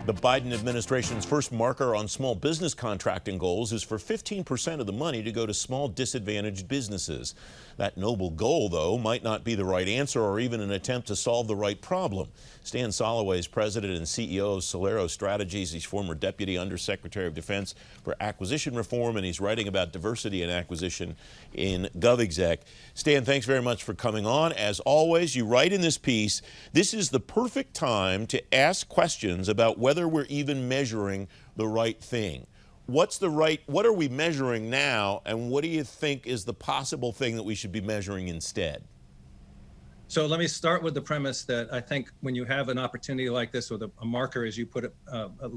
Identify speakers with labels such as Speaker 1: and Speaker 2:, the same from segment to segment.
Speaker 1: The Biden administration's first marker on small business contracting goals is for 15% of the money to go to small disadvantaged businesses. That noble goal, though, might not be the right answer or even an attempt to solve the right problem. Stan Soloway is president and CEO of Celero Strategies. He's former Deputy Undersecretary of Defense for Acquisition Reform, and he's writing about diversity and acquisition in GovExec. Stan, thanks very much for coming on. As always, you write in this piece, this is the perfect time to ask questions about whether we're even measuring the right thing. What are we measuring now, and what do you think is the possible thing that we should be measuring instead?
Speaker 2: So let me start with the premise that I think when you have an opportunity like this with a marker, as you put it,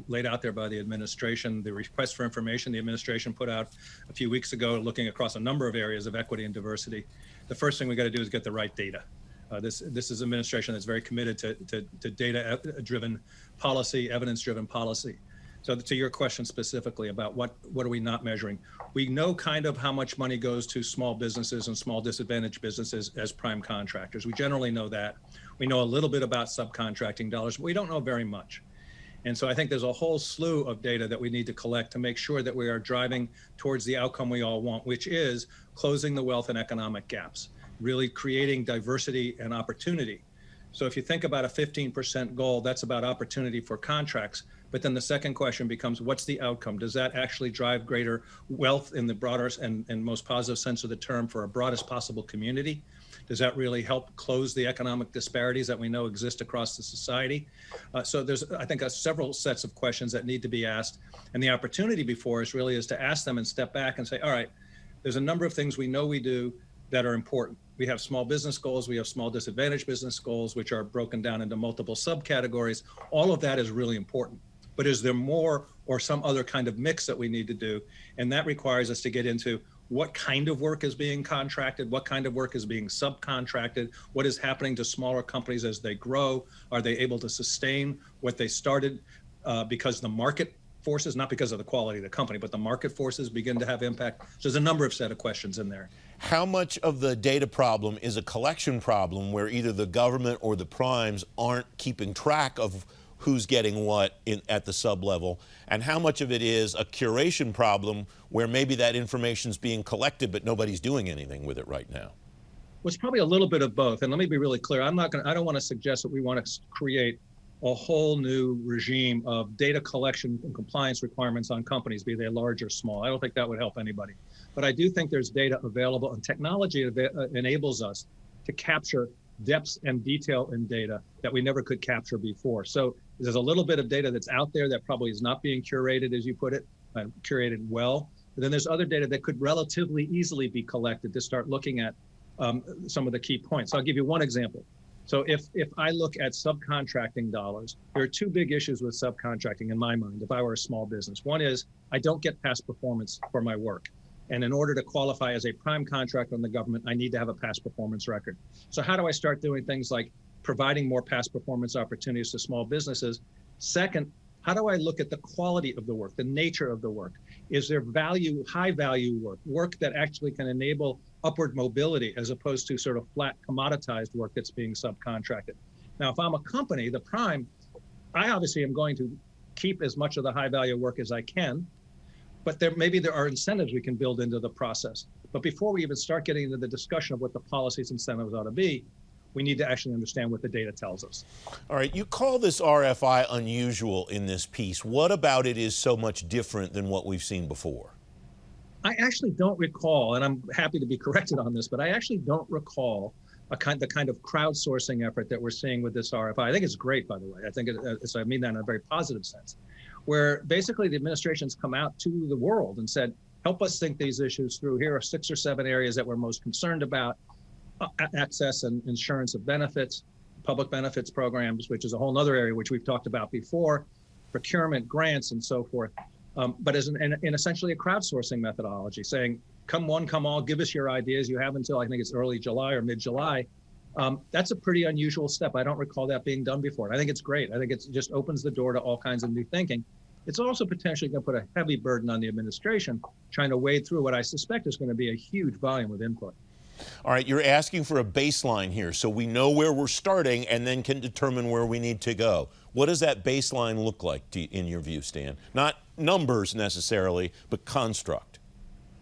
Speaker 2: laid out there by the administration, the request for information the administration put out a few weeks ago, looking across a number of areas of equity and diversity, the first thing we got to do is get the right data. This is an administration that's very committed to data-driven policy, evidence-driven policy. So to your question specifically about what are we not measuring, we know kind of how much money goes to small businesses and small disadvantaged businesses as prime contractors. We generally know that. We know a little bit about subcontracting dollars, but we don't know very much. And so I think there's a whole slew of data that we need to collect to make sure that we are driving towards the outcome we all want, which is closing the wealth and economic gaps, really creating diversity and opportunity. So if you think about a 15% goal, that's about opportunity for contracts. But then the second question becomes, what's the outcome? Does that actually drive greater wealth in the broader and most positive sense of the term for a broadest possible community? Does that really help close the economic disparities that we know exist across the society? So there's, I think, several sets of questions that need to be asked. And the opportunity before us really is to ask them and step back and say, all right, there's a number of things we know we do that are important. We have small business goals, we have small disadvantaged business goals, which are broken down into multiple subcategories. All of that is really important. But is there more or some other kind of mix that we need to do? And that requires us to get into what kind of work is being contracted, what kind of work is being subcontracted, what is happening to smaller companies as they grow? Are they able to sustain what they started because the market forces, not because of the quality of the company, but the market forces begin to have impact? So there's a number of set of questions in there.
Speaker 1: How much of the data problem is a collection problem where either the government or the primes aren't keeping track of who's getting what at the sub-level, and how much of it is a curation problem where maybe that information's being collected but nobody's doing anything with it right now?
Speaker 2: Well, it's probably a little bit of both. And let me be really clear. I don't want to suggest that we want to create a whole new regime of data collection and compliance requirements on companies, be they large or small. I don't think that would help anybody. But I do think there's data available, and technology enables us to capture depths and detail in data that we never could capture before. So there's a little bit of data that's out there that probably is not being curated, as you put it, curated well. But then there's other data that could relatively easily be collected to start looking at some of the key points. I'll give you one example. So if I look at subcontracting dollars, there are two big issues with subcontracting in my mind, if I were a small business. One is I don't get past performance for my work. And in order to qualify as a prime contractor in the government, I need to have a past performance record. So how do I start doing things like providing more past performance opportunities to small businesses? Second, how do I look at the quality of the work, the nature of the work? Is there value, high value work that actually can enable upward mobility as opposed to sort of flat commoditized work that's being subcontracted? Now, if I'm a company, the prime, I obviously am going to keep as much of the high value work as I can, but maybe there are incentives we can build into the process. But before we even start getting into the discussion of what the policies incentives ought to be, we need to actually understand what the data tells us.
Speaker 1: All right, you call this RFI unusual in this piece. What about it is so much different than what we've seen before?
Speaker 2: I actually don't recall, and I'm happy to be corrected on this, but I actually don't recall the kind of crowdsourcing effort that we're seeing with this RFI. I think it's great, by the way. I mean that in a very positive sense, where basically the administration's come out to the world and said, help us think these issues through. Here are 6 or 7 areas that we're most concerned about. Access and insurance of benefits, public benefits programs, which is a whole other area which we've talked about before, procurement, grants, and so forth. But as in essentially a crowdsourcing methodology, saying, come one, come all, give us your ideas. You have until I think it's early July or mid-July. That's a pretty unusual step. I don't recall that being done before. I think it's great. I think it just opens the door to all kinds of new thinking. It's also potentially going to put a heavy burden on the administration trying to wade through what I suspect is going to be a huge volume of input.
Speaker 1: All right, you're asking for a baseline here, so we know where we're starting and then can determine where we need to go. What does that baseline look like in your view, Stan? Not numbers necessarily, but construct.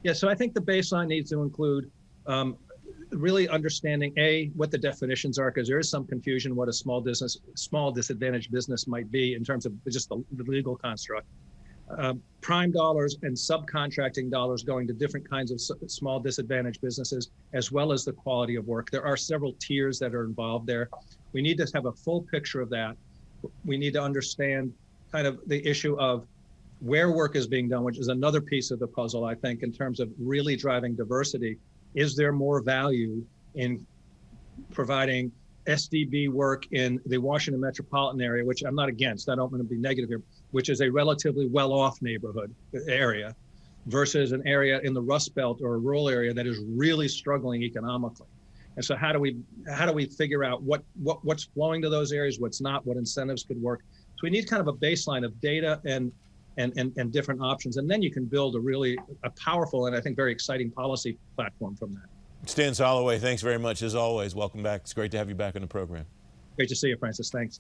Speaker 2: Yeah, so I think the baseline needs to include really understanding what the definitions are, because there is some confusion what a small disadvantaged business might be in terms of just the legal construct. Prime dollars and subcontracting dollars going to different kinds of small disadvantaged businesses, as well as the quality of work. There are several tiers that are involved there. We need to have a full picture of that. We need to understand kind of the issue of where work is being done, which is another piece of the puzzle, I think, in terms of really driving diversity. Is there more value in providing SDB work in the Washington metropolitan area, which I'm not against, I don't want to be negative here, which is a relatively well-off neighborhood area, versus an area in the Rust Belt or a rural area that is really struggling economically? And so how do we figure out what's flowing to those areas, what's not, what incentives could work? So we need kind of a baseline of data and different options, and then you can build a powerful and I think very exciting policy platform from that.
Speaker 1: Stan Soloway, thanks very much as always. Welcome back. It's great to have you back on the program.
Speaker 2: Great to see you, Francis. Thanks.